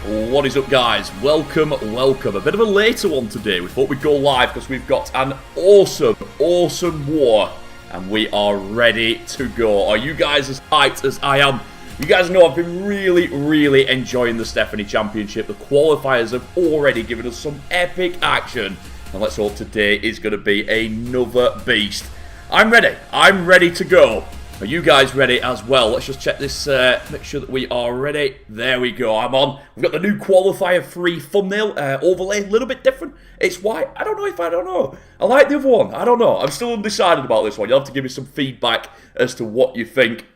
What is up, guys? Welcome. A bit of a later one today. We thought we'd go live because we've got an awesome war and we are ready to go. Are you guys as hyped as I am? You guys know I've been really enjoying the Stephanie Championship. The qualifiers have already given us some epic action, and let's hope today is going to be another beast. I'm ready to go. Are you guys ready as well? Let's just check this, make sure that we are ready. There we go, I'm on. We've got the new qualifier free thumbnail overlay, a little bit different. It's white. I don't know. I like the other one. I don't know. I'm still undecided about this one. You'll have to give me some feedback as to what you think.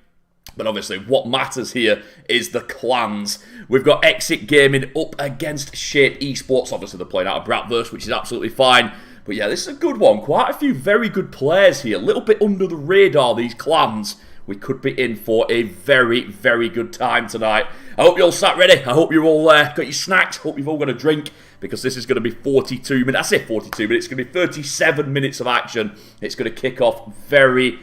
But obviously, what matters here is the clans. We've got Exit Gaming up against Shape Esports. Obviously, they're playing out of Bratverse, which is absolutely fine. But yeah, this is a good one. Quite a few very good players here. A little bit under the radar, these clans. We could be in for a very good time tonight. I hope you're all sat ready. I hope you're all got your snacks. Hope you've all got a drink, because this is going to be 42 minutes. I say 42 minutes. It's going to be 37 minutes of action. It's going to kick off very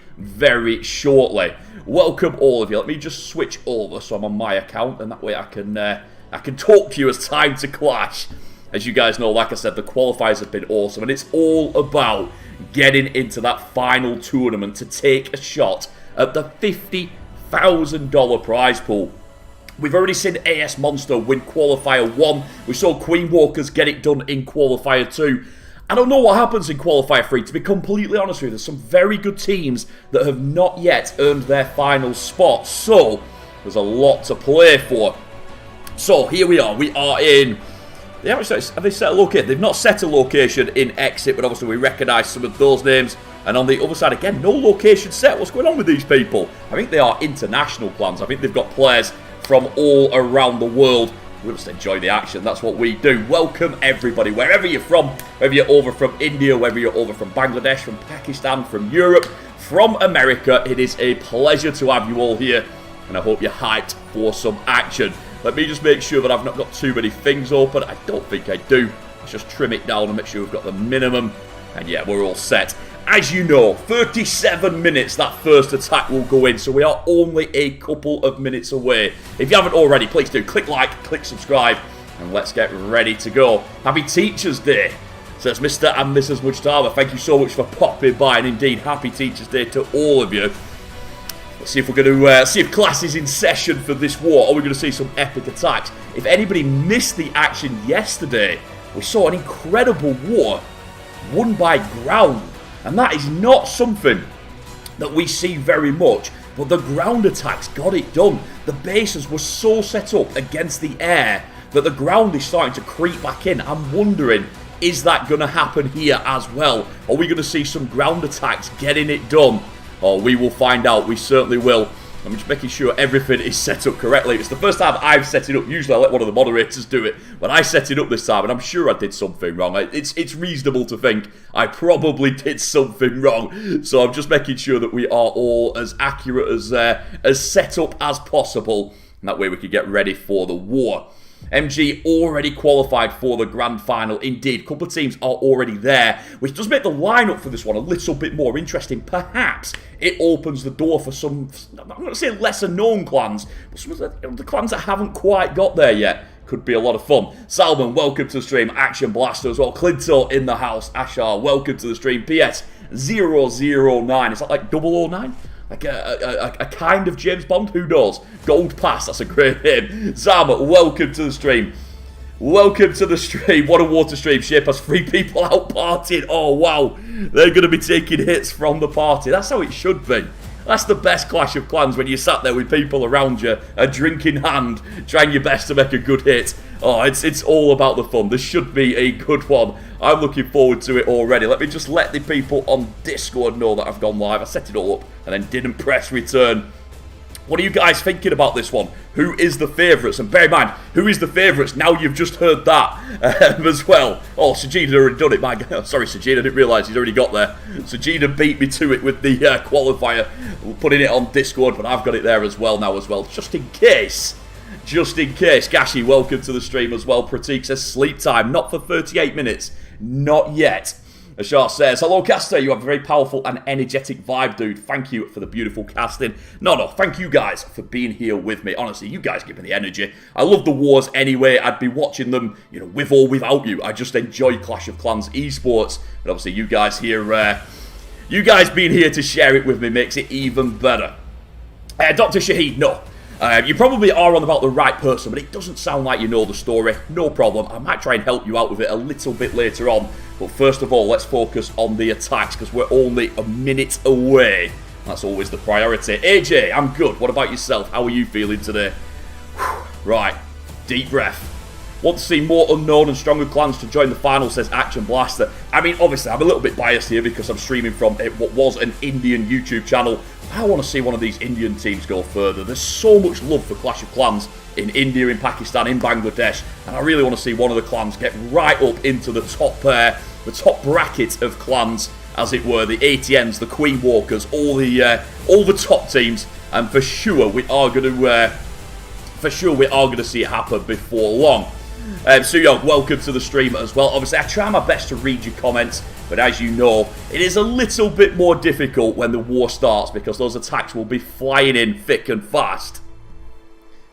shortly. Welcome all of you. Let me just switch over so I'm on my account, and that way I can talk to you as time to clash. As you guys know, like I said, the qualifiers have been awesome, and it's all about getting into that final tournament to take a shot at the $50,000 prize pool. We've already seen AS Monster win Qualifier 1. We saw Queen Walkers get it done in Qualifier 2. I don't know what happens in Qualifier 3, to be completely honest with you. There's some very good teams that have not yet earned their final spot, so there's a lot to play for. So here we are. We are in... Have they set a location? They've not set a location in Exit, but obviously we recognise some of those names. And on the other side, again, no location set. What's going on with these people? I think they are international clans. I think they've got players from all around the world. We'll just enjoy the action. That's what we do. Welcome, everybody, wherever you're from. Whether you're over from India, whether you're over from Bangladesh, from Pakistan, from Europe, from America. It is a pleasure to have you all here. And I hope you're hyped for some action. Let me just make sure that I've not got too many things open. I don't think I do. Let's just trim it down and make sure we've got the minimum. And yeah, we're all set. As you know, 37 minutes that first attack will go in. So we are only a couple of minutes away. If you haven't already, please do click like, click subscribe. And let's get ready to go. Happy Teachers Day. So it's Mr. and Mrs. Mujtaba. Thank you so much for popping by. And indeed, happy Teachers Day to all of you. Let's see if we're going to see if class is in session for this war, or we're going to see some epic attacks. If anybody missed the action yesterday, we saw an incredible war won by ground. And that is not something that we see very much. But the ground attacks got it done. The bases were so set up against the air that the ground is starting to creep back in. I'm wondering, is that going to happen here as well? Are we going to see some ground attacks getting it done? Oh, we will find out. We certainly will. I'm just making sure everything is set up correctly. It's the first time I've set it up. Usually I let one of the moderators do it. But I set it up this time, and I'm sure I did something wrong. It's reasonable to think I probably did something wrong. So I'm just making sure that we are all as accurate as set up as possible. And that way we can get ready for the war. MG already qualified for the grand final. Indeed, a couple of teams are already there, which does make the lineup for this one a little bit more interesting. Perhaps it opens the door for some, I'm not going to say lesser known clans, but some of the clans that haven't quite got there yet. Could be a lot of fun. Salmon, welcome to the stream. Action Blaster as well. Clinto in the house. Ashar, welcome to the stream. PS 009. Is that like 009? Like a kind of James Bond? Who knows? Gold Pass, that's a great name. Zama, welcome to the stream. Welcome to the stream. What a water stream. Shape has 3 people out partying. Oh, wow. They're going to be taking hits from the party. That's how it should be. That's the best Clash of Clans, when you sat there with people around you, a drink in hand, trying your best to make a good hit. Oh, it's all about the fun. This should be a good one. I'm looking forward to it already. Let me just let the people on Discord know that I've gone live. I set it all up and then didn't press return. What are you guys thinking about this one? Who is the favourites? And bear in mind, who is the favourites? Now you've just heard that as well. Oh, Sajid already done it. My God. Sorry, Sajid, I didn't realise he's already got there. Sajid beat me to it with the qualifier, putting it on Discord, but I've got it there as well now as well, just in case. Just in case. Gashi, welcome to the stream as well. Pratik says sleep time, not for 38 minutes. Not yet. Ashar says, hello, caster. You have a very powerful and energetic vibe, dude. Thank you for the beautiful casting. No, thank you guys for being here with me. Honestly, you guys give me the energy. I love the wars anyway. I'd be watching them, you know, with or without you. I just enjoy Clash of Clans esports. But obviously, you guys here, you guys being here to share it with me makes it even better. Dr. Shahid, no. You probably are on about the right person, but it doesn't sound like you know the story. No problem. I might try and help you out with it a little bit later on. But first of all, let's focus on the attacks because we're only a minute away. That's always the priority. AJ, I'm good. What about yourself? How are you feeling today? Whew. Right. Deep breath. Want to see more unknown and stronger clans to join the final, says Action Blaster. I mean, obviously, I'm a little bit biased here because I'm streaming from what was an Indian YouTube channel. I want to see one of these Indian teams go further. There's so much love for Clash of Clans in India, in Pakistan, in Bangladesh, and I really want to see one of the clans get right up into the top bracket of clans, as it were, the ATNs, the Queen Walkers, all the top teams, and for sure we are going to see it happen before long. Suyog, welcome to the stream as well. Obviously, I try my best to read your comments, but as you know, it is a little bit more difficult when the war starts because those attacks will be flying in thick and fast.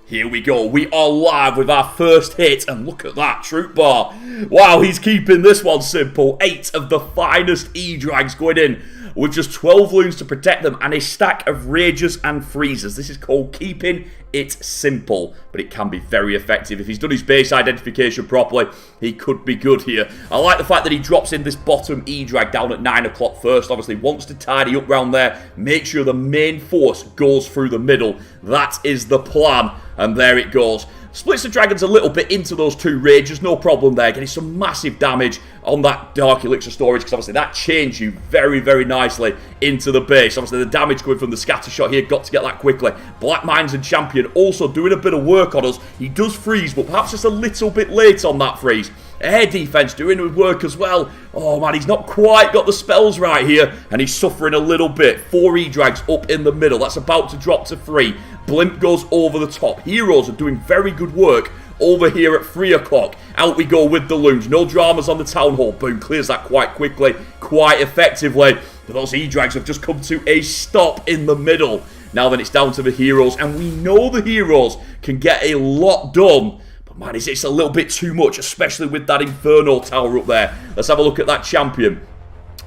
Here we go. We are live with our first hit, and look at that, Troop Bar. Wow, he's keeping this one simple. 8 of the finest E-Drags going in with just 12 loons to protect them and a stack of Rages and Freezers. This is called keeping it simple, but it can be very effective. If he's done his base identification properly, he could be good here. I like the fact that he drops in this bottom E-Drag down at 9 o'clock first. Obviously, wants to tidy up round there, make sure the main force goes through the middle. That is the plan, and there it goes. Splits the dragons a little bit into those 2 rages, no problem there. Getting some massive damage on that Dark Elixir storage, because obviously that changed you very, very nicely into the base. Obviously the damage coming from the scatter shot here, got to get that quickly. Black Mines and Champion also doing a bit of work on us. He does freeze, but perhaps just a little bit late on that freeze. Air defense doing with work as well. Oh man, he's not quite got the spells right here, and he's suffering a little bit. 4 E-Drags up in the middle. That's about to drop to 3. Blimp goes over the top. Heroes are doing very good work over here at 3 o'clock. Out we go with the loons. No dramas on the Town Hall. Boom, clears that quite quickly, quite effectively. But those E-Drags have just come to a stop in the middle. Now then it's down to the heroes, and we know the heroes can get a lot done. But man, it's a little bit too much, especially with that Inferno Tower up there. Let's have a look at that Champion.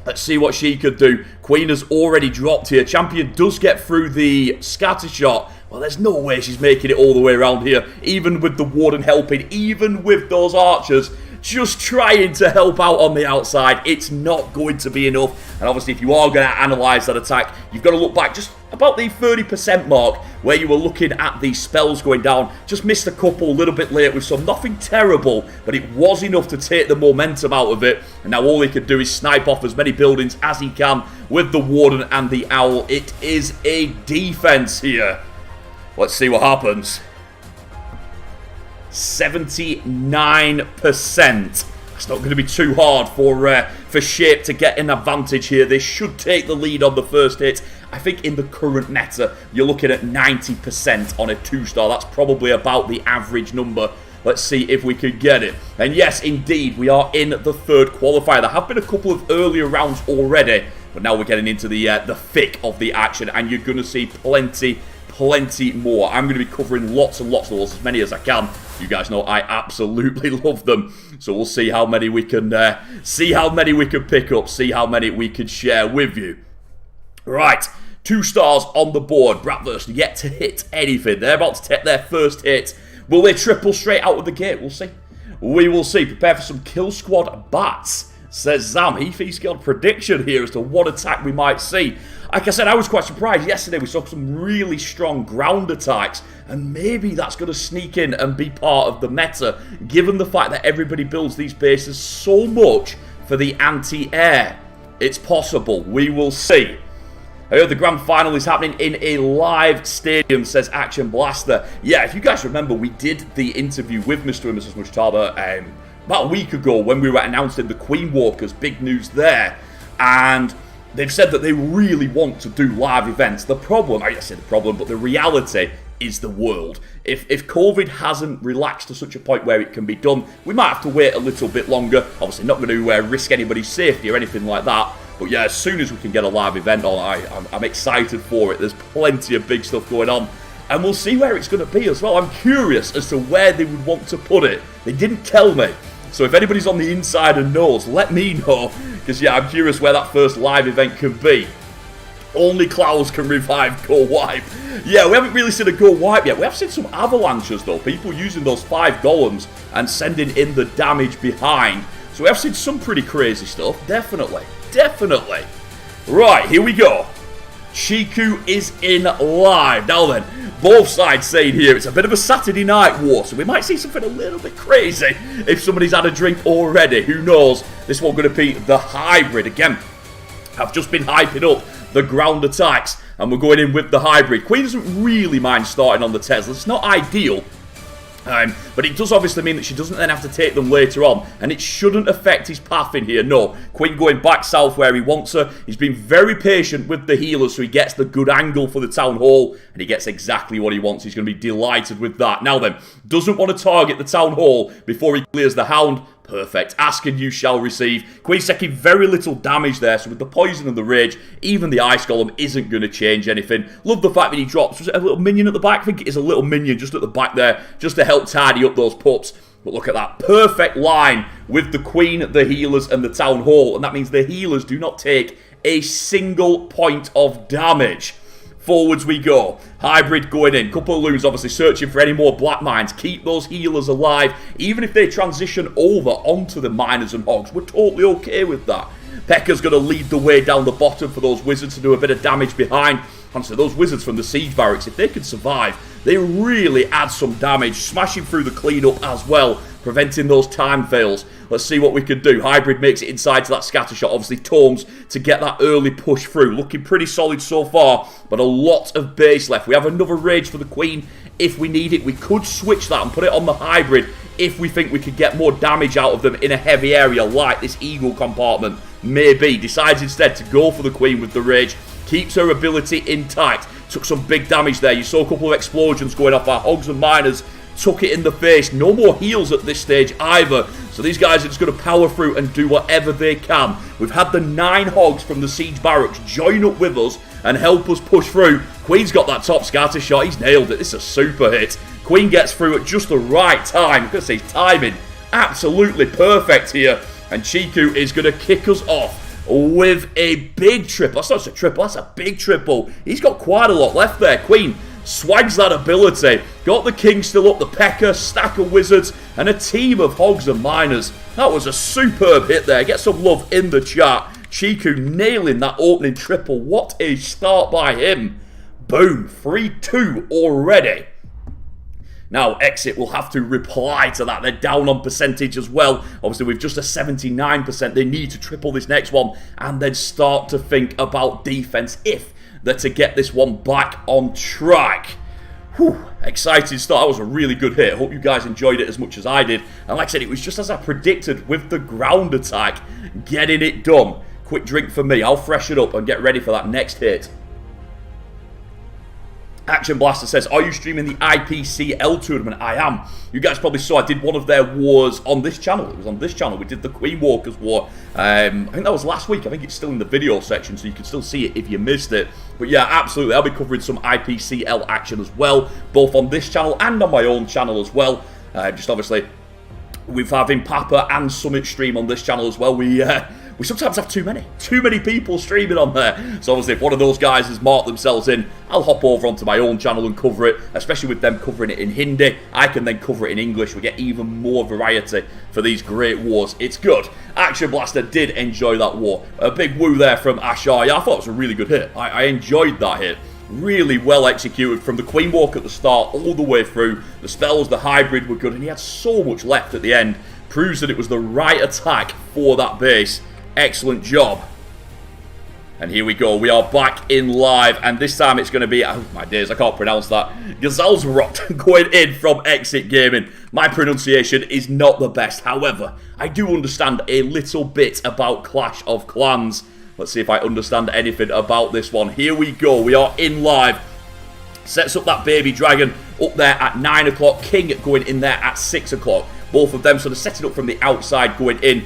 Let's see what she could do. Queen has already dropped here. Champion does get through the scatter shot. Well, there's no way she's making it all the way around here. Even with the Warden helping, even with those archers just trying to help out on the outside, it's not going to be enough. And obviously, if you are going to analyse that attack, you've got to look back just about the 30% mark where you were looking at the spells going down. Just missed a couple a little bit late with some. Nothing terrible, but it was enough to take the momentum out of it. And now all he can do is snipe off as many buildings as he can with the Warden and the Owl. It is a defense here. Let's see what happens. 79%. That's not going to be too hard for Shape to get an advantage here. They should take the lead on the first hit. I think in the current meta, you're looking at 90% on a 2-star. That's probably about the average number. Let's see if we can get it. And yes, indeed, we are in the 3rd qualifier. There have been a couple of earlier rounds already, but now we're getting into the thick of the action, and you're going to see plenty more. I'm going to be covering lots and lots of those, as many as I can. You guys know I absolutely love them. So we'll see how many we can pick up, see how many we can share with you. Right, 2 stars on the board. Bratwurst yet to hit anything. They're about to take their first hit. Will they triple straight out of the gate? We'll see. We will see. Prepare for some Kill Squad bats, says Zam. He's got a prediction here as to what attack we might see. Like I said, I was quite surprised. Yesterday we saw some really strong ground attacks, and maybe that's going to sneak in and be part of the meta, given the fact that everybody builds these bases so much for the anti-air. It's possible. We will see. I heard the grand final is happening in a live stadium, says Action Blaster. Yeah, if you guys remember, we did the interview with Mr. and Mrs. Mujtaba about a week ago when we were announcing the Queen Walkers. Big news there. And they've said that they really want to do live events. The problem, I say the problem, but the reality is the world. If COVID hasn't relaxed to such a point where it can be done, we might have to wait a little bit longer. Obviously not going to risk anybody's safety or anything like that. But yeah, as soon as we can get a live event on, I'm excited for it. There's plenty of big stuff going on. And we'll see where it's going to be as well. I'm curious as to where they would want to put it. They didn't tell me. So if anybody's on the inside and knows, let me know. Because yeah, I'm curious where that first live event can be. Only Clouds can revive Go Wipe. Yeah, we haven't really seen a Go Wipe yet. We have seen some avalanches though. People using those 5 golems and sending in the damage behind. So we have seen some pretty crazy stuff. Definitely. Definitely. Right, here we go. Chiku is in live. Now then, both sides saying here it's a bit of a Saturday night war, so we might see something a little bit crazy if somebody's had a drink already. Who knows? This one going to be the hybrid. Again, I've just been hyping up the ground attacks, and we're going in with the hybrid. Queen doesn't really mind starting on the Tesla. It's not ideal. But it does obviously mean that she doesn't then have to take them later on. And it shouldn't affect his path in here. No, Queen going back south where he wants her. He's been very patient with the healers, so he gets the good angle for the town hall. And he gets exactly what he wants. He's going to be delighted with that. Now then, doesn't want to target the town hall before he clears the hound. Perfect. Ask and you shall receive. Queen's taking very little damage there, so with the poison and the rage, even the ice golem isn't going to change anything. Love the fact that he drops. Was it a little minion at the back? I think it is a little minion just at the back there, just to help tidy up those pups. But look at that perfect line with the Queen, the healers, and the town hall. And that means the healers do not take a single point of damage. Forwards we go. Hybrid going in. Couple of loons obviously searching for any more black mines. Keep those healers alive. Even if they transition over onto the miners and hogs, we're totally okay with that. Pekka's going to lead the way down the bottom for those wizards to do a bit of damage behind. And so those wizards from the siege barracks, if they can survive, they really add some damage. Smashing through the cleanup as well, preventing those time fails. Let's see what we can do. Hybrid makes it inside to that scatter shot. Obviously, Tomes to get that early push through. Looking pretty solid so far, but a lot of base left. We have another rage for the Queen if we need it. We could switch that and put it on the hybrid if we think we could get more damage out of them in a heavy area like this eagle compartment. Maybe. Decides instead to go for the Queen with the rage. Keeps her ability intact. Took some big damage there. You saw a couple of explosions going off. Our hogs and miners took it in the face. No more heals at this stage either. So these guys are just going to power through and do whatever they can. We've had the 9 hogs from the siege barracks join up with us and help us push through. Queen's got that top scatter shot. He's nailed it. This is a super hit. Queen gets through at just the right time. I'm going to say timing absolutely perfect here. And Chiku is going to kick us off with a big triple. That's not just a triple, that's a big triple. He's got quite a lot left there. Queen swags that ability. Got the king still up, the Pekka, stack of wizards, and a team of hogs and miners. That was a superb hit there. Get some love in the chat. Chiku nailing that opening triple. What a start by him. Boom, 3-2 already. Now, Exit will have to reply to that. They're down on percentage as well. Obviously, with just a 79%, they need to triple this next one and then start to think about defense if they're to get this one back on track. Whew, exciting start. That was a really good hit. I hope you guys enjoyed it as much as I did. And like I said, it was just as I predicted with the ground attack, getting it done. Quick drink for me. I'll freshen up and get ready for that next hit. Action Blaster says, are you streaming the IPCL tournament? I am. You guys probably saw I did one of their wars on this channel. It was on this channel. We did the Queen Walkers War. I think that was last week. I think it's still in the video section, so you can still see it if you missed it. But yeah, absolutely. I'll be covering some IPCL action as well, both on this channel and on my own channel as well. Just obviously, we've having Papa and Summit stream on this channel as well. We sometimes have too many people streaming on there. So obviously if one of those guys has marked themselves in, I'll hop over onto my own channel and cover it, especially with them covering it in Hindi. I can then cover it in English. We get even more variety for these great wars. It's good. Action Blaster did enjoy that war. A big woo there from Ashar. Yeah, I thought it was a really good hit. I enjoyed that hit. Really well executed from the Queen Walk at the start all the way through. The spells, the hybrid were good, and he had so much left at the end. Proves that it was the right attack for that base. Excellent job. And here we go. We are back in live. And this time it's going to be... Oh, my days. I can't pronounce that. Gazalsrot going in from Exit Gaming. My pronunciation is not the best. However, I do understand a little bit about Clash of Clans. Let's see if I understand anything about this one. Here we go. We are in live. Sets up that baby dragon up there at 9 o'clock. King going in there at 6 o'clock. Both of them sort of setting up from the outside, going in,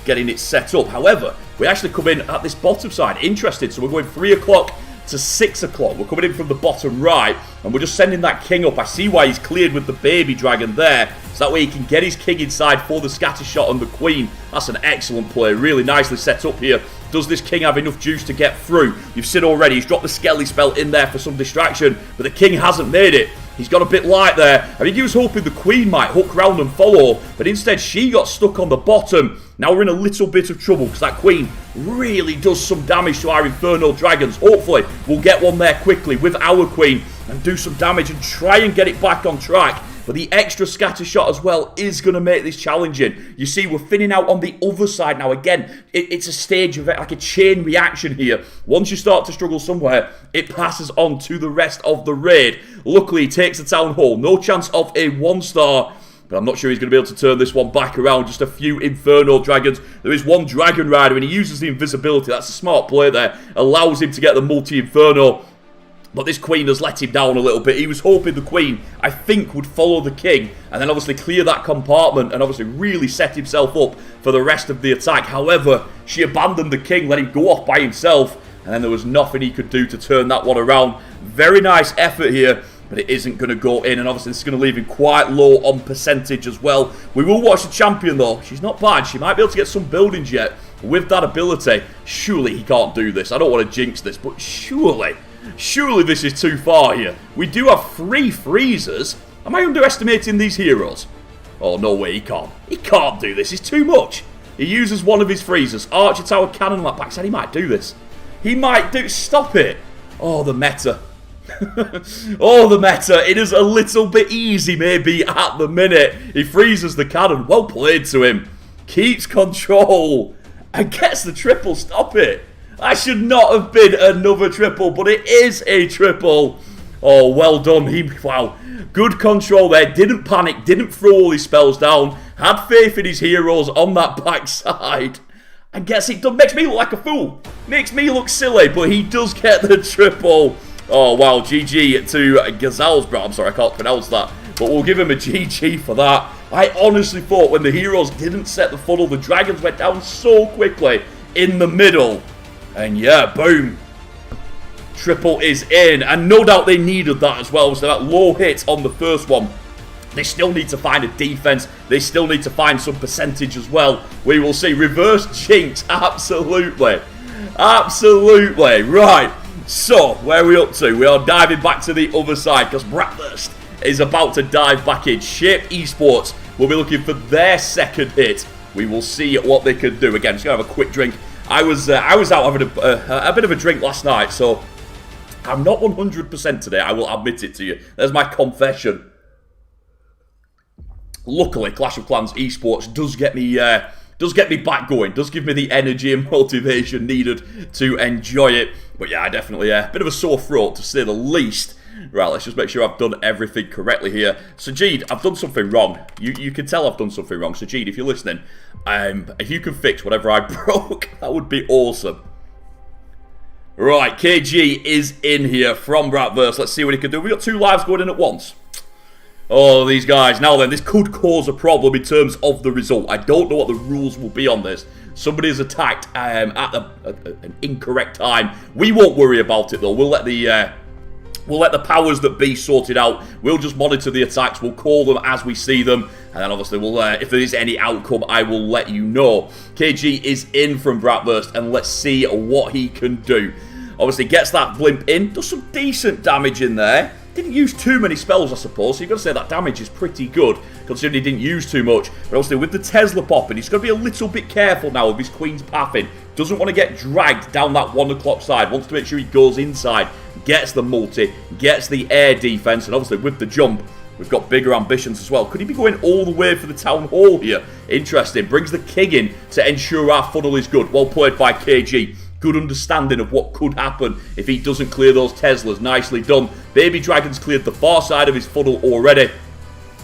getting it set up. However, we actually come in at this bottom side. Interesting. So we're going 3 o'clock to 6 o'clock. We're coming in from the bottom right, and we're just sending that king up. I see why he's cleared with the baby dragon there, so that way he can get his king inside for the scatter shot on the queen. That's an excellent play. Really nicely set up here. Does this king have enough juice to get through? You've seen already, he's dropped the skelly spell in there for some distraction, but the king hasn't made it. He's got a bit light there. I think he was hoping the queen might hook round and follow, but instead she got stuck on the bottom. Now we're in a little bit of trouble because that queen really does some damage to our infernal dragons. Hopefully we'll get one there quickly with our queen and do some damage and try and get it back on track. But the extra scatter shot as well is going to make this challenging. You see, we're thinning out on the other side now. Again, it's a stage of it, like a chain reaction here. Once you start to struggle somewhere, it passes on to the rest of the raid. Luckily, he takes the town hall. No chance of a 1-star. But I'm not sure he's going to be able to turn this one back around. Just a few infernal dragons. There is one dragon rider, and he uses the invisibility. That's a smart play there. Allows him to get the multi-inferno. But this queen has let him down a little bit. He was hoping the queen, I think, would follow the king and then obviously clear that compartment and obviously really set himself up for the rest of the attack. However, she abandoned the king, let him go off by himself, and then there was nothing he could do to turn that one around. Very nice effort here, but it isn't going to go in, and obviously this is going to leave him quite low on percentage as well. We will watch the champion, though. She's not bad. She might be able to get some buildings yet. With that ability, surely he can't do this. I don't want to jinx this, but surely this is too far here. We do have 3 freezers. Am I underestimating these heroes? Oh, no way, he can't. He can't do this. It's too much. He uses one of his freezers. Archer Tower Cannon Lap back. Said he might do this. He might do... Stop it. Oh, the meta. Oh, the meta. It is a little bit easy, maybe, at the minute. He freezes the cannon. Well played to him. Keeps control. And gets the triple. Stop it. That should not have been another triple, but it is a triple. Oh, well done. Wow. Good control there. Didn't panic. Didn't throw all his spells down. Had faith in his heroes on that backside. And gets it done. Makes me look like a fool. Makes me look silly, but he does get the triple. Oh, wow. GG to Gazelle's bro. I'm sorry, I can't pronounce that. But we'll give him a GG for that. I honestly thought when the heroes didn't set the funnel, the dragons went down so quickly in the middle. And yeah, boom. Triple is in. And no doubt they needed that as well. So that low hit on the first one. They still need to find a defense. They still need to find some percentage as well. We will see. Reverse jinx. Absolutely. Absolutely. Right. So, where are we up to? We are diving back to the other side because Bratwurst is about to dive back in. Shape Esports will be looking for their second hit. We will see what they can do. Again, just going to have a quick drink. I was out having a bit of a drink last night, so I'm not 100% today. I will admit it to you. There's my confession. Luckily, Clash of Clans Esports does get me back going. Does give me the energy and motivation needed to enjoy it. But yeah, I definitely a bit of a sore throat to say the least. Right, let's just make sure I've done everything correctly here. Sajid, I've done something wrong. You can tell I've done something wrong. Sajid, if you're listening, if you can fix whatever I broke, that would be awesome. Right, KG is in here from Bratwurst. Let's see what he can do. We've got 2 lives going in at once. Oh, these guys. Now then, this could cause a problem in terms of the result. I don't know what the rules will be on this. Somebody is attacked at an incorrect time. We won't worry about it, though. We'll let the powers that be sort it out. We'll just monitor the attacks. We'll call them as we see them. And then obviously, we'll if there is any outcome, I will let you know. KG is in from Bratwurst, and let's see what he can do. Obviously, gets that blimp in. Does some decent damage in there. Didn't use too many spells, I suppose. So you've got to say that damage is pretty good, considering he didn't use too much. But obviously, with the Tesla popping, he's got to be a little bit careful now of his Queen's pathing. Doesn't want to get dragged down that 1 o'clock side. Wants to make sure he goes inside. Gets the multi. Gets the air defense. And obviously, with the jump, we've got bigger ambitions as well. Could he be going all the way for the Town Hall here? Interesting. Brings the king in to ensure our funnel is good. Well played by KG. Good understanding of what could happen if he doesn't clear those Teslas. Nicely done. Baby Dragon's cleared the far side of his funnel already.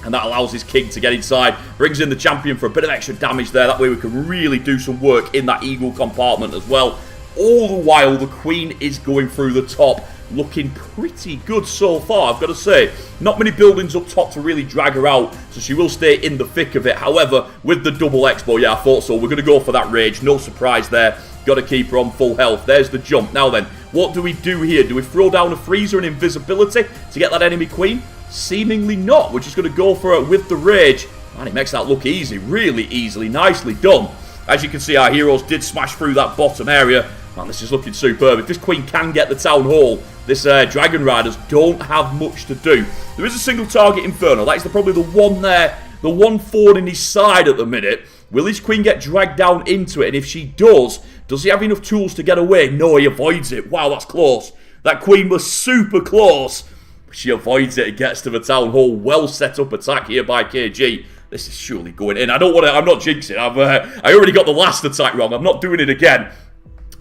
And that allows his king to get inside. Brings in the champion for a bit of extra damage there. That way we can really do some work in that eagle compartment as well. All the while, the queen is going through the top. looking pretty good so far, I've got to say. Not many buildings up top to really drag her out, so she will stay in the thick of it. However, with the double expo, yeah, I thought so. We're going to go for that rage. No surprise there. Got to keep her on full health. There's the jump. Now then, what do we do here? Do we throw down a freezer and invisibility to get that enemy queen? Seemingly not. We're just going to go for it with the rage. Man, it makes that look easy. Really easily. Nicely done. As you can see, our heroes did smash through that bottom area. Man, this is looking superb. If this queen can get the town hall, this Dragon Riders don't have much to do. There is a single target Inferno. That is probably the one there. The one thorn in his side at the minute. Will his queen get dragged down into it? And if she does he have enough tools to get away? No, he avoids it. Wow, that's close. That queen was super close. She avoids it and gets to the town hall. Well set up attack here by KG. This is surely going in. I'm not jinxing. I already got the last attack wrong. I'm not doing it again.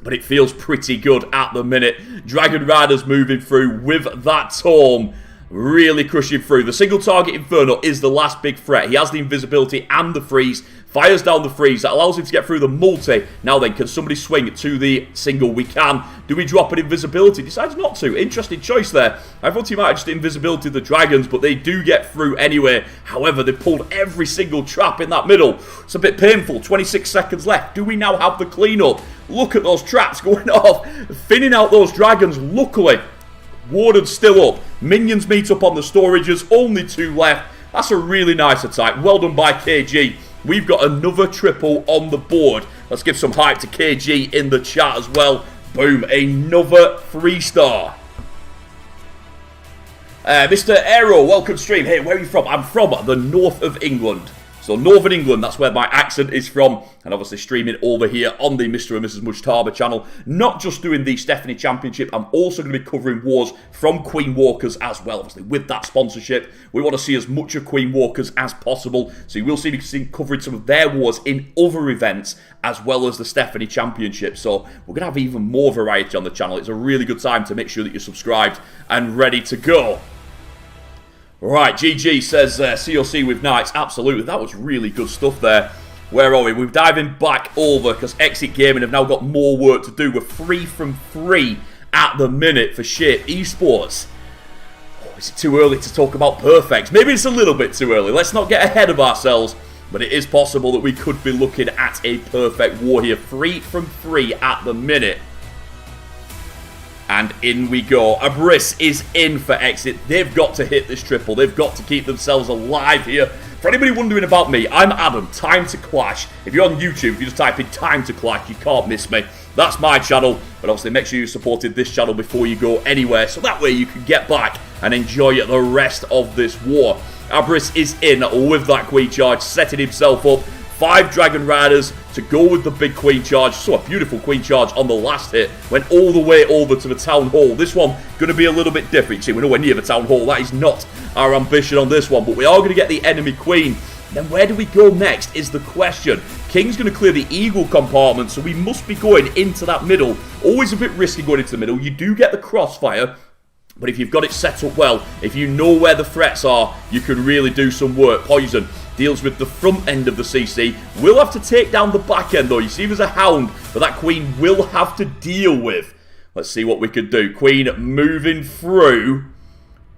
But it feels pretty good at the minute. Dragon Riders moving through with that tome. Really crushing through. The single target Inferno is the last big threat. He has the invisibility and the freeze. Fires down the freeze. That allows him to get through the multi. Now then, can somebody swing to the single? We can. Do we drop an invisibility? Decides not to. Interesting choice there. I thought he might have just invisibility the dragons, but they do get through anyway. However, they pulled every single trap in that middle. It's a bit painful. 26 seconds left. Do we now have the cleanup? Look at those traps going off. Thinning out those dragons. Luckily, Warden's still up. Minions meet up on the storages. Only 2 left. That's a really nice attack. Well done by KG. We've got another triple on the board. Let's give some hype to KG in the chat as well. Boom. Another 3-star. Mr. Aero, welcome stream. Hey, where are you from? I'm from the north of England. So Northern England, that's where my accent is from. And obviously streaming over here on the Mr. and Mrs. Mujtaba channel. Not just doing the Stephanie Championship, I'm also going to be covering wars from Queen Walkers as well. Obviously with that sponsorship, we want to see as much of Queen Walkers as possible. So you will see me covering some of their wars in other events as well as the Stephanie Championship. So we're going to have even more variety on the channel. It's a really good time to make sure that you're subscribed and ready to go. Right, GG says COC with Knights. Absolutely, that was really good stuff there. Where are we? We're diving back over because Exit Gaming have now got more work to do. We're 3 from 3 at the minute for Shape Esports. Oh, is it too early to talk about perfects? Maybe it's a little bit too early. Let's not get ahead of ourselves. But it is possible that we could be looking at a perfect war here. 3 from 3 at the minute. And in we go. Abris is in for Exit. They've got to hit this triple. They've got to keep themselves alive here. For anybody wondering about me, I'm Adam, Time to Clash. If you're on YouTube, if you just type in Time to Clash, you can't miss me. That's my channel. But obviously, make sure you supported this channel before you go anywhere. So that way you can get back and enjoy the rest of this war. Abris is in with that Queen Charge, setting himself up. 5 Dragon Riders to go with the big Queen Charge. So a beautiful Queen Charge on the last hit. Went all the way over to the Town Hall. This one going to be a little bit different. You see, we're nowhere near the Town Hall. That is not our ambition on this one. But we are going to get the enemy Queen. Then where do we go next is the question. King's going to clear the Eagle compartment. So we must be going into that middle. Always a bit risky going into the middle. You do get the crossfire. But if you've got it set up well, if you know where the threats are, you can really do some work. Poison deals with the front end of the CC. Will have to take down the back end though. You see there's a hound that that Queen will have to deal with. Let's see what we can do. Queen moving through.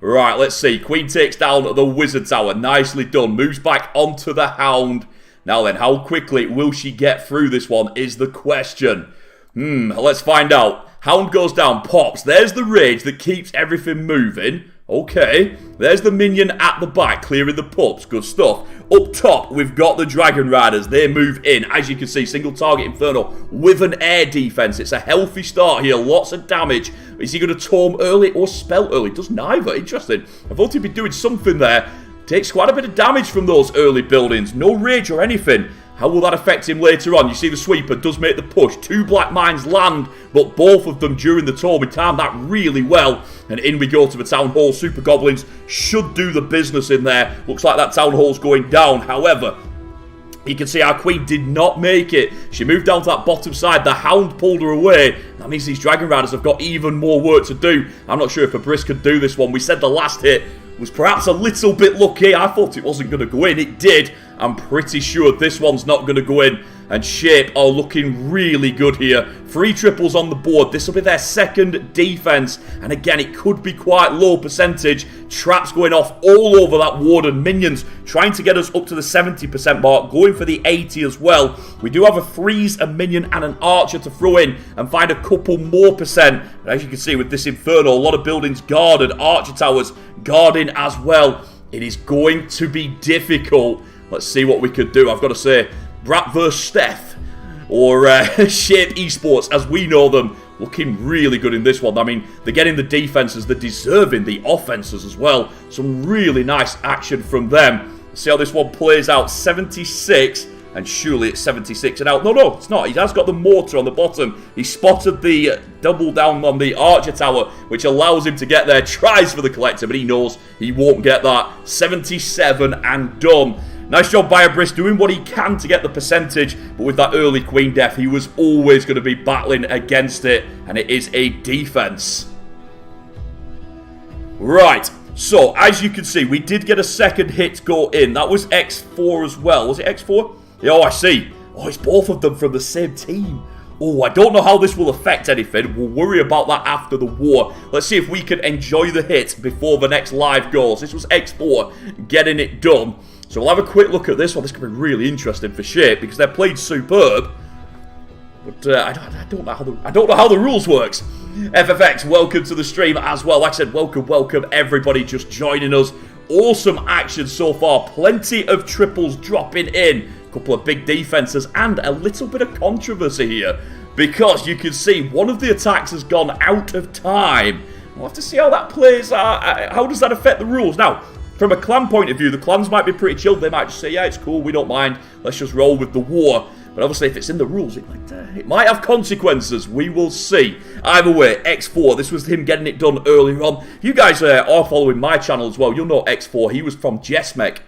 Right, let's see. Queen takes down the Wizard Tower. Nicely done. Moves back onto the hound. Now then, how quickly will she get through this one is the question. Let's find out. Hound goes down, pops. There's the rage that keeps everything moving. Okay. There's the minion at the back, clearing the pups. Good stuff. Up top, we've got the Dragon Riders. They move in. As you can see, single target Inferno with an air defense. It's a healthy start here. Lots of damage. Is he going to tome early or spell early? Does neither. Interesting. I thought he'd be doing something there. Takes quite a bit of damage from those early buildings. No rage or anything. How will that affect him later on? You see the sweeper does make the push. 2 black mines land, but both of them during the tour. We timed that really well. And in we go to the Town Hall. Super Goblins should do the business in there. Looks like that Town Hall's going down. However, you can see our Queen did not make it. She moved down to that bottom side. The Hound pulled her away. That means these Dragon Riders have got even more work to do. I'm not sure if Abris could do this one. We said the last hit was perhaps a little bit lucky. I thought it wasn't going to go in. It did. I'm pretty sure this one's not going to go in. And Shape are looking really good here. 3 triples on the board. This will be their second defense. And again, it could be quite low percentage. Traps going off all over that Warden. Minions trying to get us up to the 70% mark. Going for the 80 as well. We do have a freeze, a minion, and an archer to throw in and find a couple more percent. And as you can see with this Inferno, a lot of buildings guarded. Archer towers guarding as well. It is going to be difficult. Let's see what we could do. I've got to say, Brat vs. Steph, or Shape Esports as we know them, looking really good in this one. I mean, they're getting the defenses, they're deserving the offenses as well. Some really nice action from them. Let's see how this one plays out. 76, and surely it's 76 and out. No, it's not. He has got the mortar on the bottom. He spotted the double down on the Archer Tower, which allows him to get there. Tries for the Collector, but he knows he won't get that. 77 and done. Nice job by Abriss doing what he can to get the percentage, but with that early Queen Death, he was always going to be battling against it, and it is a defense. Right, so as you can see, we did get a second hit go in. That was X4 as well. Was it X4? Yeah, oh, I see. Oh, it's both of them from the same team. Oh, I don't know how this will affect anything. We'll worry about that after the war. Let's see if we can enjoy the hit before the next live goes. This was X4 getting it done. So we'll have a quick look at this one. This could be really interesting for Shape because they're played superb. But I don't know how the rules works. FFX, welcome to the stream as well. Like I said, welcome everybody just joining us. Awesome action so far. Plenty of triples dropping in. A couple of big defenses and a little bit of controversy here. Because you can see one of the attacks has gone out of time. We'll have to see how that plays. How does that affect the rules? Now, from a clan point of view, the clans might be pretty chilled. They might just say, yeah, it's cool, we don't mind. Let's just roll with the war. But obviously, if it's in the rules, it might have consequences. We will see. Either way, X4, this was him getting it done earlier on. You guys are following my channel as well. You'll know X4. He was from Jesmec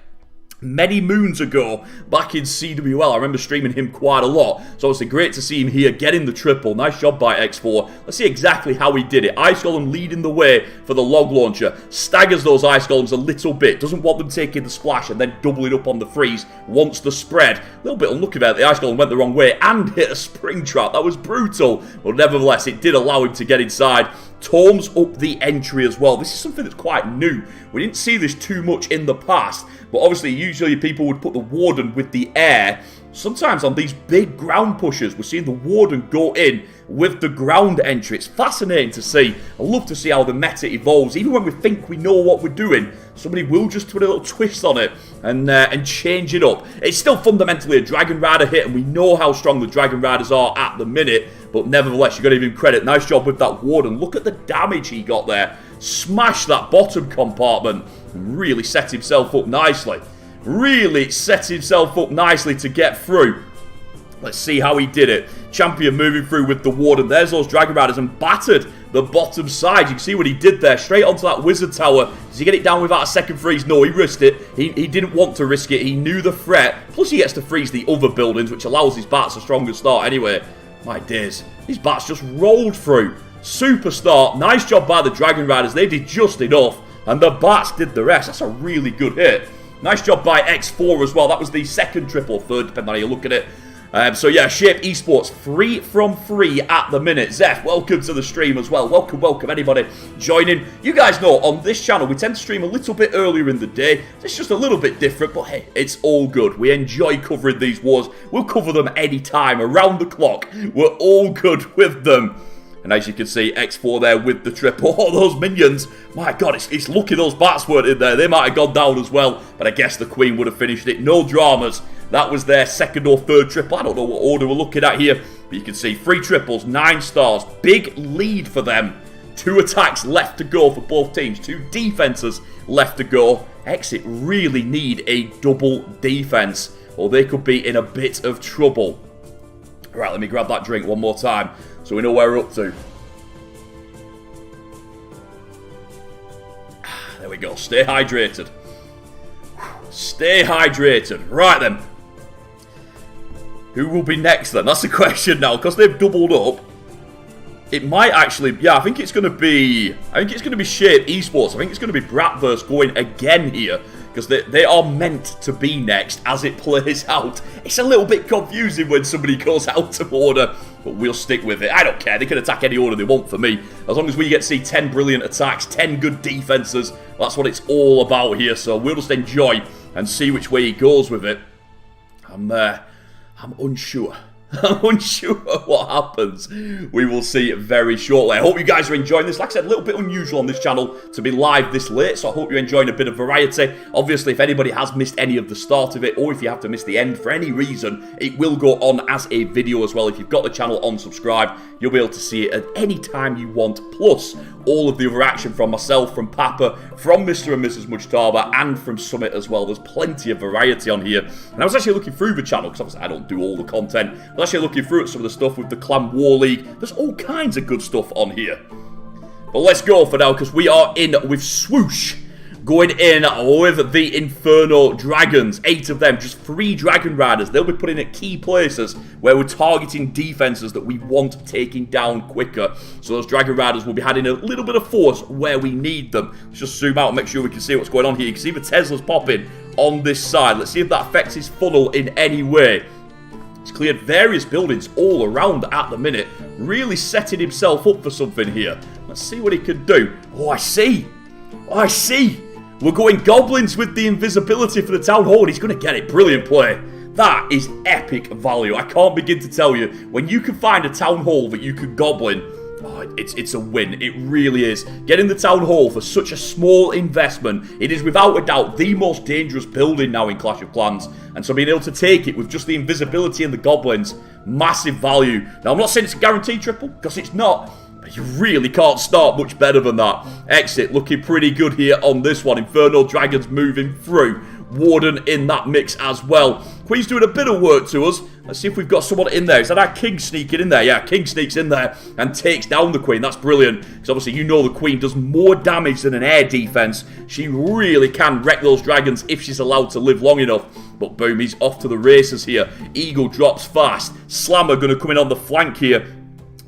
many moons ago, back in CWL. I remember streaming him quite a lot. So obviously great to see him here getting the triple. Nice job by X4. Let's see exactly how he did it. Ice Golem leading the way for the log launcher. Staggers those Ice Golems a little bit. Doesn't want them taking the splash and then doubling up on the freeze. Wants the spread. A little bit unlucky there. The Ice Golem went the wrong way and hit a spring trap. That was brutal. But nevertheless, it did allow him to get inside. Torms up the entry as well. This is something that's quite new. We didn't see this too much in the past, but obviously usually people would put the Warden with the air. Sometimes on these big ground pushers, we're seeing the Warden go in with the ground entry. It's fascinating to see. I love to see how the meta evolves. Even when we think we know what we're doing, somebody will just put a little twist on it and change it up. It's still fundamentally a Dragon Rider hit, and we know how strong the Dragon Riders are at the minute. But nevertheless, you've got to give him credit. Nice job with that Warden. Look at the damage he got there. Smashed that bottom compartment and really set himself up nicely. Really set himself up nicely to get through. Let's see how he did it. Champion moving through with the Warden. There's those Dragon Riders and battered the bottom side. You can see what he did there. Straight onto that Wizard Tower. Does he get it down without a second freeze? No, he risked it. He didn't want to risk it. He knew the threat. Plus he gets to freeze the other buildings, which allows his bats a stronger start anyway. My days. These bats just rolled through. Super start. Nice job by the Dragon Riders. They did just enough. And the bats did the rest. That's a really good hit. Nice job by X4 as well. That was the second triple, third, depending on how you look at it. So yeah, Shape Esports, 3 from 3 at the minute. Zeph, welcome to the stream as well. Welcome anybody joining. You guys know, on this channel, we tend to stream a little bit earlier in the day. It's just a little bit different, but hey, it's all good. We enjoy covering these wars. We'll cover them anytime, around the clock. We're all good with them. And as you can see, X4 there with the triple. Oh, those minions. My God, it's lucky those bats weren't in there. They might have gone down as well. But I guess the Queen would have finished it. No dramas. That was their second or third triple. I don't know what order we're looking at here. But you can see 3 triples, 9 stars. Big lead for them. 2 attacks left to go for both teams. 2 defenses left to go. Exit really need a double defense, or they could be in a bit of trouble. Right, let me grab that drink one more time so we know where we're up to. There we go. Stay hydrated. Stay hydrated. Right then. Who will be next then? That's the question now. Because they've doubled up, it might actually... Yeah, I think it's going to be... Shape Esports. I think it's going to be Bratverse going again here. because they are meant to be next as it plays out. It's a little bit confusing when somebody goes out of order, but we'll stick with it. I don't care. They can attack any order they want for me. As long as we get to see 10 brilliant attacks, 10 good defenses, that's what it's all about here. So we'll just enjoy and see which way he goes with it. I'm unsure. I'm unsure what happens. We will see very shortly. I hope you guys are enjoying this. Like I said, a little bit unusual on this channel to be live this late, so I hope you're enjoying a bit of variety. Obviously, if anybody has missed any of the start of it, or if you have to miss the end for any reason, it will go on as a video as well. If you've got the channel on subscribe, you'll be able to see it at any time you want. Plus, all of the other action from myself, from Papa, from Mr. and Mrs. Mujtaba, and from Summit as well. There's plenty of variety on here. And I was actually looking through the channel, because obviously I don't do all the content. I was actually looking through at some of the stuff with the Clan War League. There's all kinds of good stuff on here. But let's go for now, because we are in with Swoosh. Going in with the Inferno Dragons. 8 of them, just 3 Dragon Riders. They'll be put in at key places where we're targeting defenses that we want taking down quicker. So those Dragon Riders will be adding a little bit of force where we need them. Let's just zoom out and make sure we can see what's going on here. You can see the Teslas popping on this side. Let's see if that affects his funnel in any way. He's cleared various buildings all around at the minute. Really setting himself up for something here. Let's see what he can do. Oh, I see. Oh, I see. We're going goblins with the invisibility for the town hall, and he's going to get it. Brilliant play. That is epic value. I can't begin to tell you. When you can find a town hall that you can goblin, oh, it's a win. It really is. Getting the town hall for such a small investment, it is without a doubt the most dangerous building now in Clash of Clans. And so being able to take it with just the invisibility and the goblins, massive value. Now, I'm not saying it's a guaranteed triple, because it's not. You really can't start much better than that. Exit looking pretty good here on this one. Inferno Dragons moving through. Warden in that mix as well. Queen's doing a bit of work to us. Let's see if we've got someone in there. Is that our King sneaking in there? Yeah, King sneaks in there and takes down the Queen. That's brilliant. Because obviously you know the Queen does more damage than an air defense. She really can wreck those dragons if she's allowed to live long enough. But boom, he's off to the races here. Eagle drops fast. Slammer going to come in on the flank here.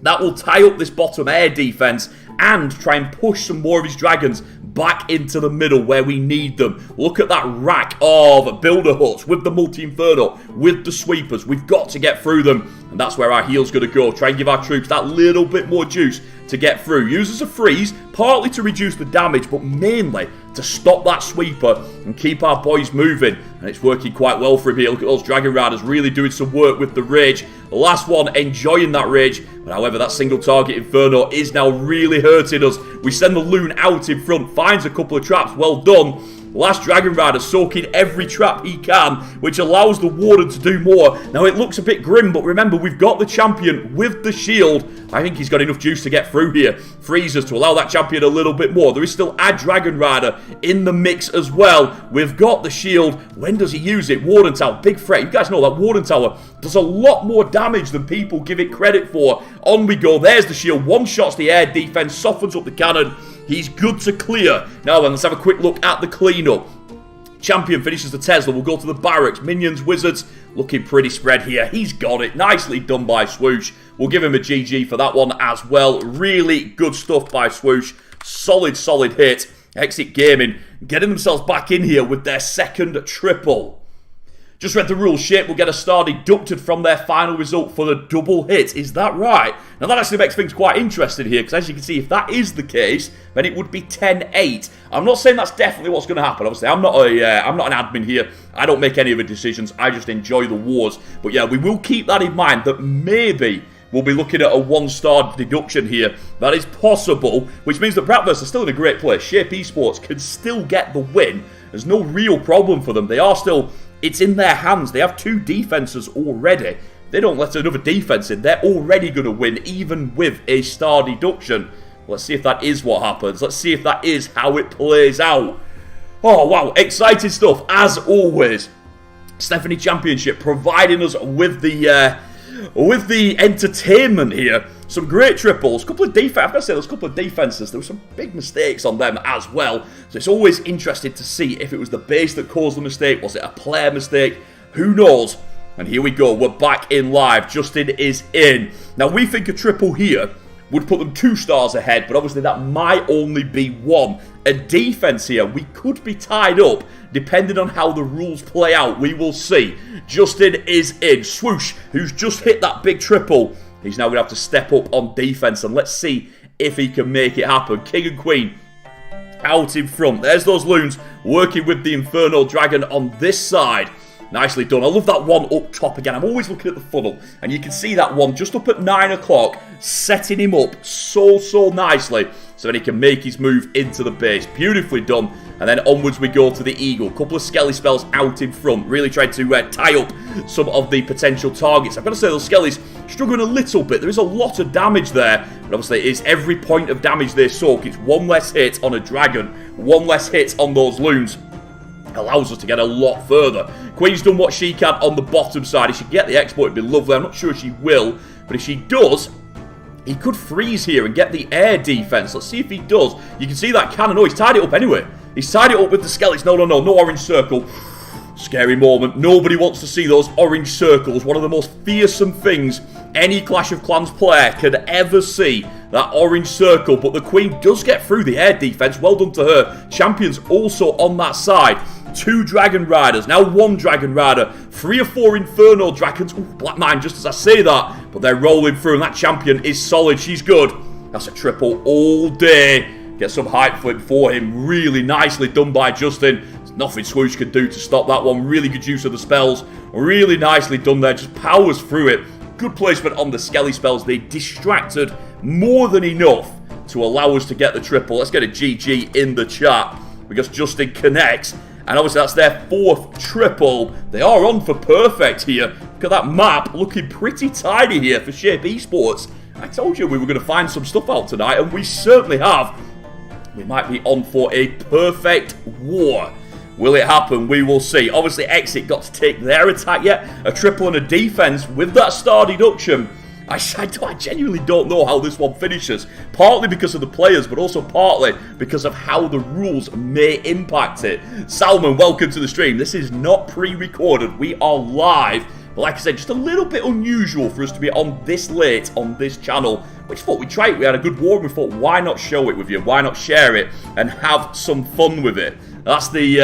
That will tie up this bottom air defense and try and push some more of his dragons back into the middle where we need them. Look at that rack of builder huts with the multi-inferno, with the sweepers. We've got to get through them, and that's where our heal's going to go. Try and give our troops that little bit more juice to get through. Uses a freeze, partly to reduce the damage, but mainly to stop that sweeper and keep our boys moving. And it's working quite well for him here. Look at those Dragon Riders really doing some work with the rage. The last one enjoying that rage. But however, that single target Inferno is now really hurting us. We send the Loon out in front, finds a couple of traps. Well done. Last Dragon Rider soaking every trap he can, which allows the Warden to do more. Now, it looks a bit grim, but remember, we've got the champion with the shield. I think he's got enough juice to get through here. Freezes to allow that champion a little bit more. There is still a Dragon Rider in the mix as well. We've got the shield. When does he use it? Warden Tower, big threat. You guys know that Warden Tower does a lot more damage than people give it credit for. On we go. There's the shield. One-shots the air defense, softens up the cannon. He's good to clear. Now then, let's have a quick look at the cleanup. Champion finishes the Tesla. We'll go to the barracks. Minions, wizards, looking pretty spread here. He's got it. Nicely done by Swoosh. We'll give him a GG for that one as well. Really good stuff by Swoosh. Solid, solid hit. Exit Gaming getting themselves back in here with their second triple. Just read the rule sheet. We'll get a star deducted from their final result for the double hit. Is that right? Now, that actually makes things quite interesting here, because as you can see, if that is the case, then it would be 10-8. I'm not saying that's definitely what's going to happen. Obviously, I'm not an admin here. I don't make any of the decisions. I just enjoy the wars. But yeah, we will keep that in mind, that maybe we'll be looking at a 1-star deduction here. That is possible, which means that Bratverse are still in a great place. Shape Esports can still get the win. There's no real problem for them. They are still... It's in their hands. They have 2 defenses already. They don't let another defense in. They're already going to win, even with a star deduction. Let's see if that is what happens. Let's see if that is how it plays out. Oh, wow. Exciting stuff, as always. Stephanie Championship providing us with the entertainment here. Some great triples. Couple of defense. I've got to say, there's a couple of defenses. There were some big mistakes on them as well. So it's always interesting to see if it was the base that caused the mistake. Was it a player mistake? Who knows? And here we go. We're back in live. Justin is in. Now, we think a triple here would put them 2 stars ahead, but obviously that might only be 1. A defense here, we could be tied up, depending on how the rules play out. We will see. Justin is in. Swoosh, who's just hit that big triple. He's now going to have to step up on defense, and let's see if he can make it happen. King and Queen out in front. There's those loons working with the Inferno Dragon on this side. Nicely done. I love that one up top again. I'm always looking at the funnel, and you can see that one just up at 9 o'clock, setting him up so nicely so that he can make his move into the base. Beautifully done. And then onwards we go to the Eagle. Couple of Skelly spells out in front, really trying to tie up some of the potential targets. I've got to say those Skellies struggling a little bit. There is a lot of damage there, but obviously it is every point of damage they soak. It's 1 less hit on a dragon, 1 less hit on those loons. Allows us to get a lot further. Queen's done what she can on the bottom side. If she can get the exploit, it'd be lovely. I'm not sure she will, but if she does, he could freeze here and get the air defense. Let's see if he does. You can see that cannon. Oh, he's tied it up anyway. He's tied it up with the skeletons. No orange circle. Scary moment. Nobody wants to see those orange circles. One of the most fearsome things any Clash of Clans player could ever see. That orange circle. But the Queen does get through the air defense. Well done to her. Champions also on that side. 2 Dragon Riders. Now 1 Dragon Rider. 3 or 4 Inferno Dragons. Ooh, Black Mine just as I say that. But they're rolling through and that champion is solid. She's good. That's a triple all day. Get some hype flip for him. Really nicely done by Justin. There's nothing Swoosh could do to stop that one. Really good use of the spells. Really nicely done there. Just powers through it. Good placement on the Skelly spells. They distracted more than enough to allow us to get the triple. Let's get a GG in the chat because Justin connects. And obviously that's their 4th triple. They are on for perfect here. Look at that map looking pretty tidy here for Shape Esports. I told you we were going to find some stuff out tonight, and we certainly have. We might be on for a perfect war. Will it happen? We will see. Obviously, Exit got to take their attack yet. A triple and a defense with that star deduction. I genuinely don't know how this one finishes. Partly because of the players, but also partly because of how the rules may impact it. Salmon, welcome to the stream. This is not pre-recorded. We are live. But like I said, just a little bit unusual for us to be on this late on this channel. Which thought we'd try it. We had a good war and we thought, why not show it with you? Why not share it and have some fun with it? That's the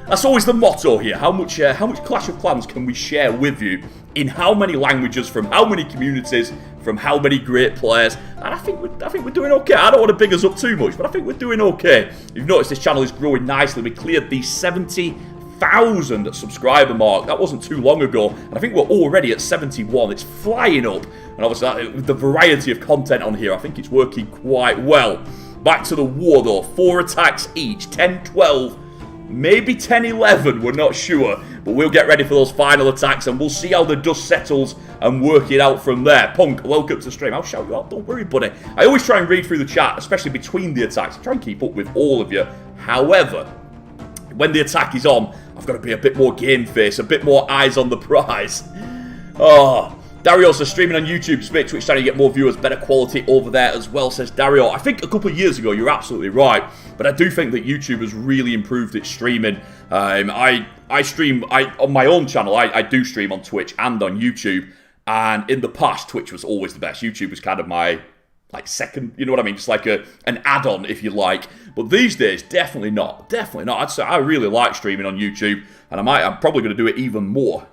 that's always the motto here. How much Clash of Clans can we share with you? In how many languages, from how many communities, from how many great players? And I think we're doing okay. I don't want to big us up too much, but I think we're doing okay. You've noticed this channel is growing nicely. We cleared the 70,000 subscriber mark. That wasn't too long ago, and I think we're already at 71. It's flying up, and obviously with the variety of content on here, I think it's working quite well. Back to the war though. 4 attacks each, 10, 12. Maybe 10, 11, we're not sure. But we'll get ready for those final attacks and we'll see how the dust settles and work it out from there. Punk, welcome to the stream. I'll shout you out, don't worry, buddy. I always try and read through the chat, especially between the attacks. I try and keep up with all of you. However, when the attack is on, I've got to be a bit more game face, a bit more eyes on the prize. Oh, Dario says, streaming on YouTube, Twitch trying to get more viewers, better quality over there as well, says Dario. I think a couple of years ago, you're absolutely right, but I do think that YouTube has really improved its streaming. I stream, on my own channel, I do stream on Twitch and on YouTube, and in the past, Twitch was always the best. YouTube was kind of my, second, you know what I mean? Just like an add-on, if you like. But these days, definitely not. Definitely not. I'd say I really like streaming on YouTube, and I'm probably going to do it even more.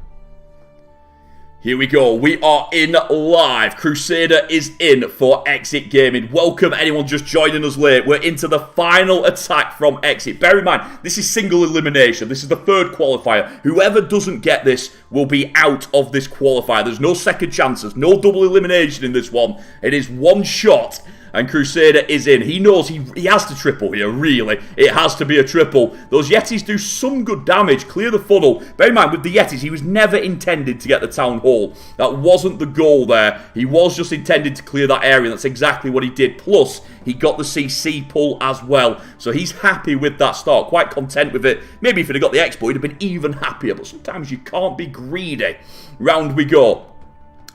Here we go. We are in live. Crusader is in for Exit Gaming. Welcome anyone just joining us late. We're into the final attack from Exit. Bear in mind, this is single elimination. This is the 3rd qualifier. Whoever doesn't get this will be out of this qualifier. There's no second chances, no double elimination in this one. It is one shot. And Crusader is in. He knows he has to triple here, really. It has to be a triple. Those Yetis do some good damage. Clear the funnel. Bear in mind, with the Yetis, he was never intended to get the Town Hall. That wasn't the goal there. He was just intended to clear that area. That's exactly what he did. Plus, he got the CC pull as well. So he's happy with that start. Quite content with it. Maybe if he'd have got the exploit, he'd have been even happier. But sometimes you can't be greedy. Round we go.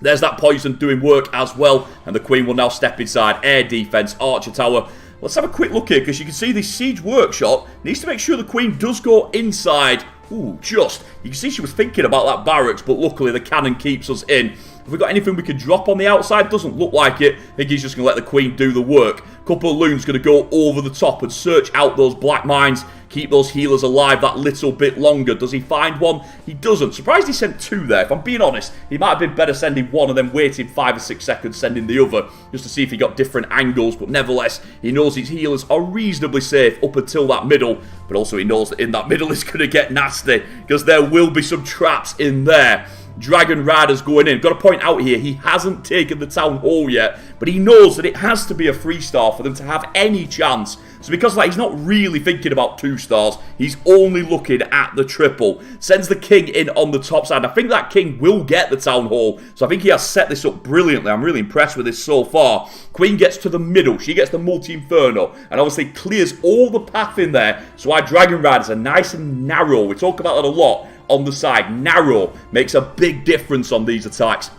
There's that poison doing work as well. And the Queen will now step inside. Air defense, Archer Tower. Let's have a quick look here, because you can see the Siege Workshop needs to make sure the Queen does go inside. Ooh, just. You can see she was thinking about that barracks, but luckily the cannon keeps us in. Have we got anything we can drop on the outside? Doesn't look like it. I think he's just going to let the queen do the work. Couple of loons going to go over the top and search out those black mines. Keep those healers alive that little bit longer. Does he find one? He doesn't. Surprised he sent 2 there. If I'm being honest, he might have been better sending 1 and then waiting 5 or 6 seconds sending the other, just to see if he got different angles. But nevertheless, he knows his healers are reasonably safe up until that middle. But also he knows that in that middle it's going to get nasty, because there will be some traps in there. Dragon Riders going in. Got to point out here, he hasn't taken the Town Hall yet, but he knows that it has to be a 3-star for them to have any chance. So because of that, he's not really thinking about 2 stars. He's only looking at the triple. Sends the king in on the top side. I think that king will get the Town Hall, so I think he has set this up brilliantly. I'm really impressed with this so far. Queen gets to the middle. She gets the multi-inferno, and obviously clears all the path in there, so our Dragon Riders are nice and narrow. We talk about that a lot on the side. Narrow makes a big difference on these attacks.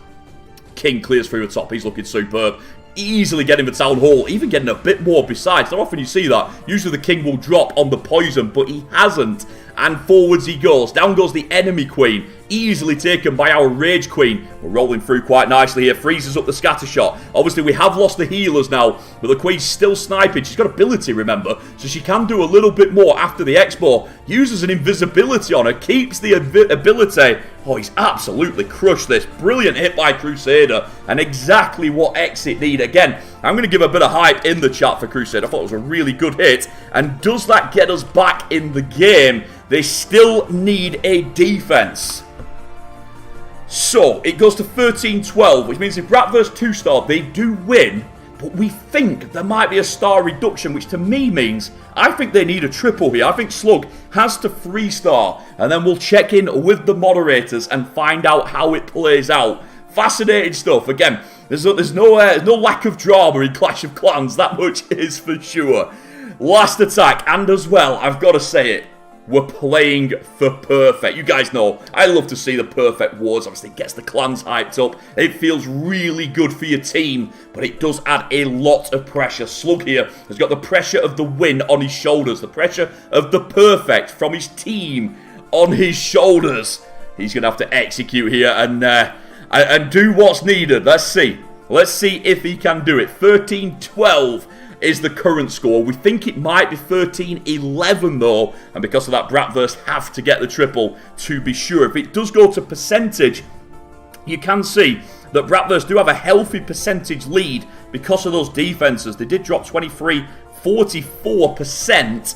King clears through the top. He's looking superb. Easily getting the Town Hall, even getting a bit more besides. Not often you see that. Usually the king will drop on the poison, but he hasn't. And forwards he goes. Down goes the enemy queen. Easily taken by our rage queen. We're rolling through quite nicely here. Freezes up the scatter shot. Obviously we have lost the healers now, but the queen's still sniping. She's got ability, remember, so she can do a little bit more after the expo. Uses an invisibility on her. Keeps the ability. Oh, he's absolutely crushed this. Brilliant hit by Crusader, and exactly what exit need. Again, I'm going to give a bit of hype in the chat for Crusader. I thought it was a really good hit. And does that get us back in the game? They still need a defense. So, it goes to 13-12, which means if Bratverse 2-star, they do win. But we think there might be a star reduction, which to me means I think they need a triple here. I think Slug has to 3-star. And then we'll check in with the moderators and find out how it plays out. Fascinating stuff. Again, there's no lack of drama in Clash of Clans. That much is for sure. Last attack, and as well, I've got to say it, we're playing for perfect. You guys know, I love to see the perfect wars. Obviously, it gets the clans hyped up. It feels really good for your team, but it does add a lot of pressure. Slug here has got the pressure of the win on his shoulders. The pressure of the perfect from his team on his shoulders. He's going to have to execute here and do what's needed. Let's see. Let's see if he can do it. 13-12. Is the current score. We think it might be 13-11 though, and because of that, Bratverse have to get the triple to be sure. If it does go to percentage, you can see that Bratverse do have a healthy percentage lead because of those defenses. They did drop 44%,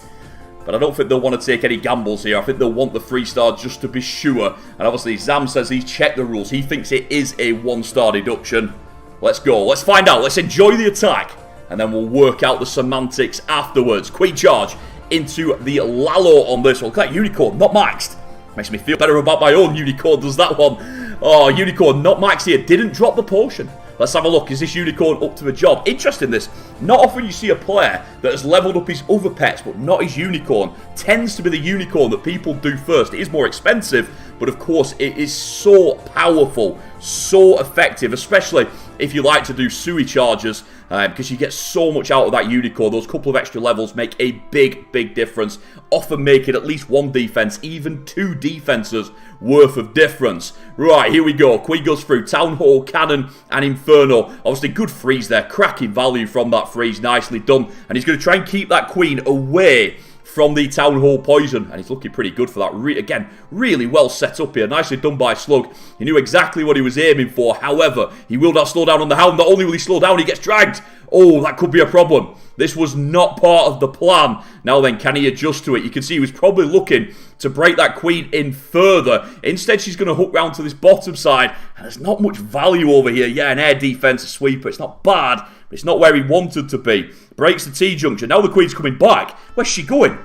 but I don't think they'll want to take any gambles here. I think they'll want the 3-star just to be sure. And obviously Zam says he's checked the rules. He thinks it is a 1-star deduction. Let's go. Let's find out. Let's enjoy the attack, and then we'll work out the semantics afterwards. Queen charge into the Lalo on this one. Look at that unicorn, not maxed. Makes me feel better about my own unicorn, does that one. Oh, unicorn not maxed here. Didn't drop the potion. Let's have a look. Is this unicorn up to the job? Interesting this. Not often you see a player that has leveled up his other pets, but not his unicorn. Tends to be the unicorn that people do first. It is more expensive, but of course it is so powerful, so effective, especially if you like to do Sui charges, because you get so much out of that unicorn. Those couple of extra levels make a big difference. Often making at least 1 defense, even 2 defenses worth of difference. Right, here we go. Queen goes through. Town Hall, Cannon, and Inferno. Obviously, good freeze there. Cracking value from that freeze. Nicely done. And he's going to try and keep that Queen away from the Town Hall poison, and he's looking pretty good for that. Again, really well set up here. Nicely done by Slug. He knew exactly what he was aiming for. However, he will not slow down on the Hound. Not only will he slow down, he gets dragged. Oh, that could be a problem. This was not part of the plan. Now then, can he adjust to it? You can see he was probably looking to break that Queen in further. Instead, she's going to hook round to this bottom side, and there's not much value over here. Yeah, an air defense, a sweeper. It's not bad, but it's not where he wanted to be. Breaks the T-junction. Now the Queen's coming back. Where's she going?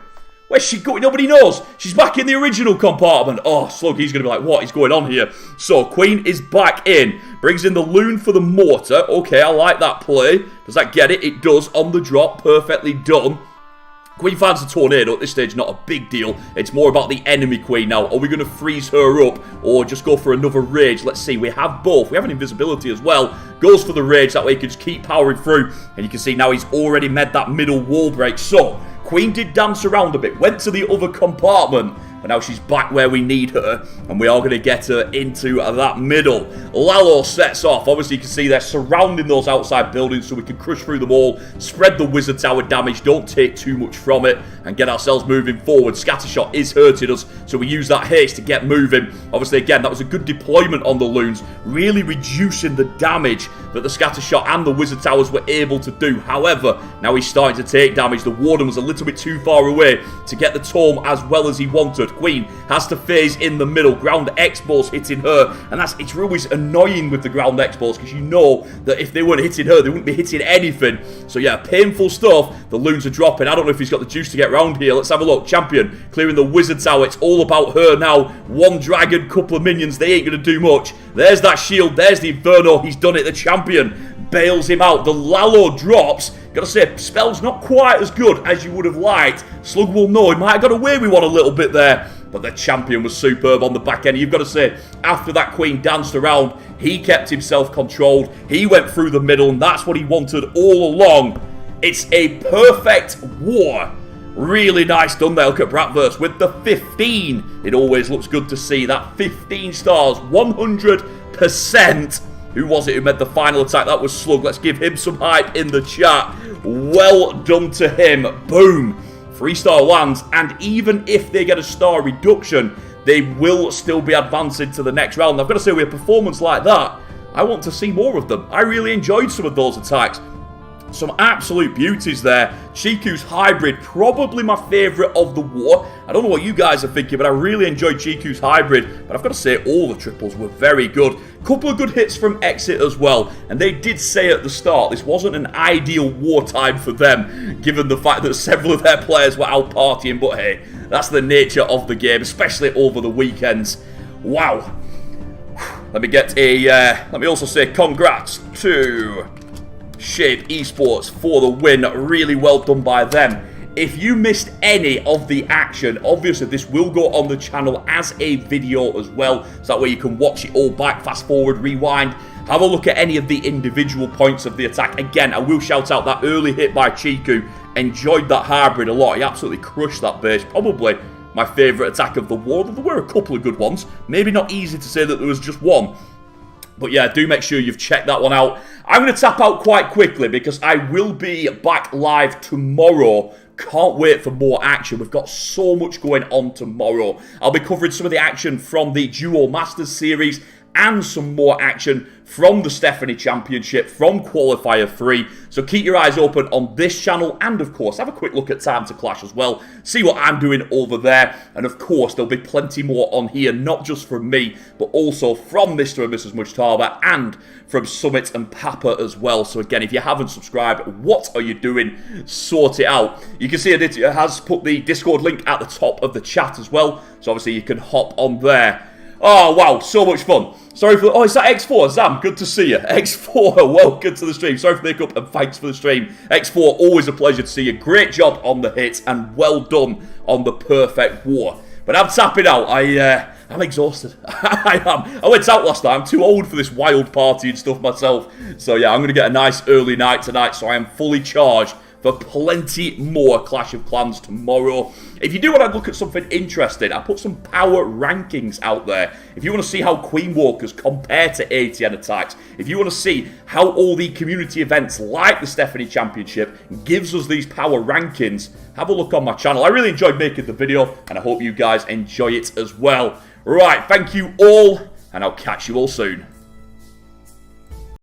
Where's she going? Nobody knows. She's back in the original compartment. Oh, Slug, he's going to be like, what is going on here? So, Queen is back in. Brings in the Loon for the mortar. Okay, I like that play. Does that get it? It does. On the drop. Perfectly done. Queen finds a tornado. At this stage, not a big deal. It's more about the enemy Queen now. Are we going to freeze her up or just go for another rage? Let's see. We have both. We have an invisibility as well. Goes for the rage. That way he can just keep powering through. And you can see now he's already made that middle wall break. So, Queen did dance around a bit, went to the other compartment, but now she's back where we need her, and we are going to get her into that middle. Lalo sets off. Obviously, you can see they're surrounding those outside buildings so we can crush through them all, spread the wizard tower damage, don't take too much from it, and get ourselves moving forward. Scattershot is hurting us, so we use that haste to get moving. Obviously, again, that was a good deployment on the loons, really reducing the damage that the Scattershot and the wizard towers were able to do. However, now he's starting to take damage. The warden was a little bit too far away to get the tome as well as he wanted. Queen has to phase in the middle. Ground X-balls hitting her, and it's always annoying with the ground X-balls because you know that if they weren't hitting her, they wouldn't be hitting anything. So yeah, painful stuff. The loons are dropping. I don't know if he's got the juice to get round here. Let's have a look. Champion clearing the wizard tower. It's all about her now. One dragon, couple of minions. They ain't going to do much. There's that shield. There's the Inferno. He's done it. The champion bails him out. The Lalo drops. Gotta say, spell's not quite as good as you would have liked. Slug will know. He might have got away with one a little bit there. But the champion was superb on the back end. You've got to say, after that queen danced around, he kept himself controlled. He went through the middle, and that's what he wanted all along. It's a perfect war. Really nice done there. Look at Bratverse with the 15. It always looks good to see that 15 stars, 100%. Who was it who made the final attack? That was Slug. Let's give him some hype in the chat. Well done to him. Boom. 3-star lands, and even if they get a star reduction, they will still be advancing to the next round. I've got to say, with a performance like that, I want to see more of them. I really enjoyed some of those attacks. Some absolute beauties there. Chiku's hybrid, probably my favourite of the war. I don't know what you guys are thinking, but I really enjoyed Chiku's hybrid. But I've got to say, all the triples were very good. Couple of good hits from Exit as well. And they did say at the start, this wasn't an ideal wartime for them, given the fact that several of their players were out partying. But hey, that's the nature of the game, especially over the weekends. Wow. Let me also say congrats to Shape Esports for the win. Really well done by them. If you missed any of the action, obviously this will go on the channel as a video as well, so that way you can watch it all back, fast forward, rewind, have a look at any of the individual points of the attack. Again, I will shout out that early hit by Chiku. Enjoyed that hybrid a lot. He absolutely crushed that base. Probably my favourite attack of the war. There were a couple of good ones. Maybe not easy to say that there was just one. But yeah, do make sure you've checked that one out. I'm going to tap out quite quickly because I will be back live tomorrow. Can't wait for more action. We've got so much going on tomorrow. I'll be covering some of the action from the Duo Masters series and some more action from the Stephanie Championship, from Qualifier 3. So keep your eyes open on this channel, and of course, have a quick look at Time to Clash as well. See what I'm doing over there. And of course, there'll be plenty more on here, not just from me, but also from Mr. and Mrs. Mujtaba and from Summit and Papa as well. So again, if you haven't subscribed, what are you doing? Sort it out. You can see it has put the Discord link at the top of the chat as well. So obviously you can hop on there. Oh, wow, so much fun. Sorry for... Oh, is that X4? Zam, good to see you. X4, welcome to the stream. Sorry for the hiccup and thanks for the stream. X4, always a pleasure to see you. Great job on the hits and well done on the perfect war. But I'm tapping out. I'm exhausted. I am. I went out last night. I'm too old for this wild party and stuff myself. So yeah, I'm going to get a nice early night tonight, so I am fully charged for plenty more Clash of Clans tomorrow. If you do want to look at something interesting, I put some power rankings out there. If you want to see how Queen Walkers compare to ATN attacks, if you want to see how all the community events like the Stephanie Championship gives us these power rankings, have a look on my channel. I really enjoyed making the video, and I hope you guys enjoy it as well. Right, thank you all, and I'll catch you all soon.